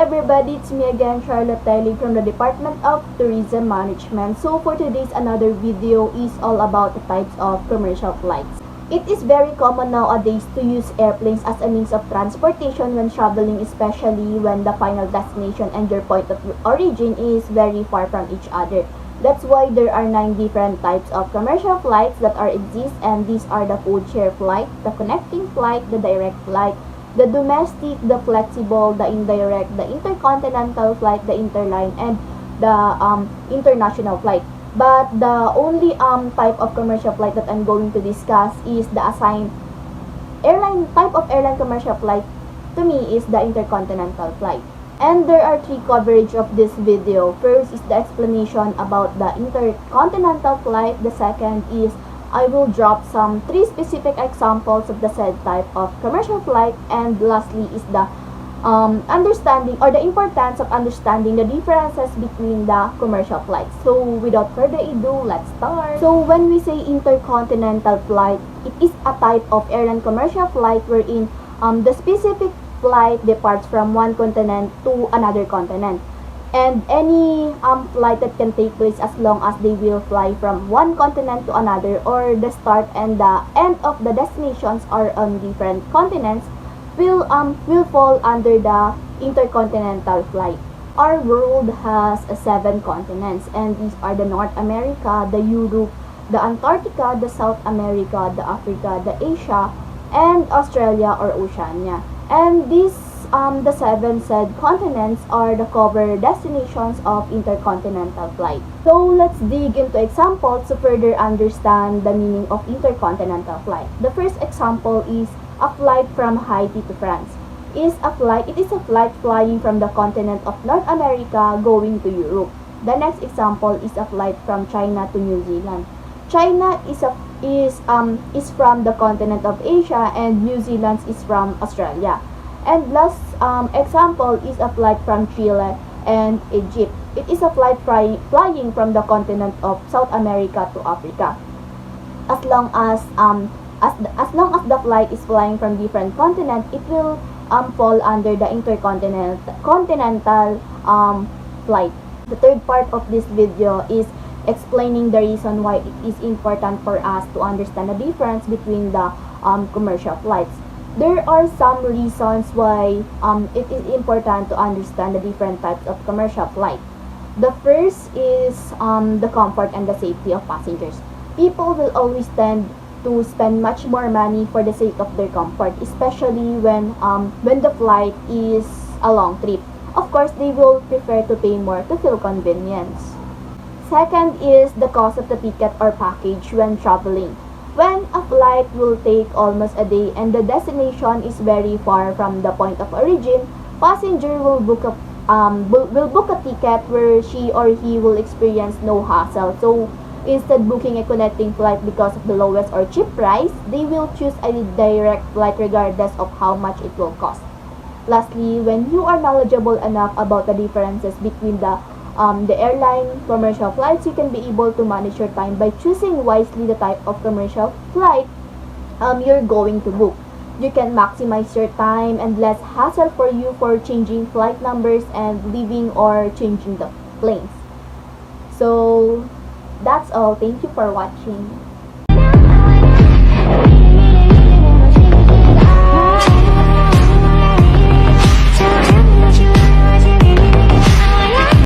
everybody, it's me again, Charlotte Telig from the Department of Tourism Management. So for today's another video is all about the types of commercial flights. It is very common nowadays to use airplanes as a means of transportation when traveling, especially when the final destination and your point of origin is very far from each other. That's why there are 9 different types of commercial flights that exist, and these are the Codeshare Flight, the Connecting Flight, the Direct Flight, the Domestic, the Flexible, the Indirect, the Intercontinental Flight, the Interline, and the International Flight. But the only type of commercial flight that I'm going to discuss is the assigned type of airline commercial flight. To me is the Intercontinental Flight. And there are 3 coverage of this video. First is the explanation about the Intercontinental Flight. The second is I will drop some 3 specific examples of the said type of commercial flight. And lastly is the understanding or the importance of understanding the differences between the commercial flights. So without further ado, let's start. So when we say Intercontinental Flight, it is a type of airline commercial flight wherein the specific flight departs from one continent to another continent, and any flight that can take place as long as they will fly from one continent to another, or the start and the end of the destinations are on different continents, will fall under the Intercontinental Flight. Our world has 7 continents, and these are the North America, the Europe, the Antarctica, the South America, the Africa, the Asia, and Australia or Oceania. And these the 7 said continents are the cover destinations of Intercontinental Flight. So let's dig into examples to further understand the meaning of Intercontinental Flight. The first example is a flight from Haiti to France. It is a flight flying from the continent of North America going to Europe. The next example is a flight from China to New Zealand. China is from the continent of Asia, and New Zealand is from Australia. And last example is a flight from Chile and Egypt. It is a flight flying from the continent of South America to Africa. As long as the flight is flying from different continents, it will fall under the Intercontinental Flight. The third part of this video is explaining the reason why it is important for us to understand the difference between the commercial flights. There are some reasons why it is important to understand the different types of commercial flight. The first is the comfort and the safety of passengers. People will always tend to spend much more money for the sake of their comfort, especially when the flight is a long trip. Of course, they will prefer to pay more to feel convenience. Second is the cost of the ticket or package when traveling. When a flight will take almost a day and the destination is very far from the point of origin, passenger will book a ticket where she or he will experience no hassle. So instead booking a connecting flight because of the lowest or cheap price, they will choose a direct flight regardless of how much it will cost. Lastly, when you are knowledgeable enough about the differences between the airline commercial flights, you can be able to manage your time by choosing wisely the type of commercial flight you're going to book. You can maximize your time and less hassle for you for changing flight numbers and leaving or changing the planes. So that's all. Thank you for watching.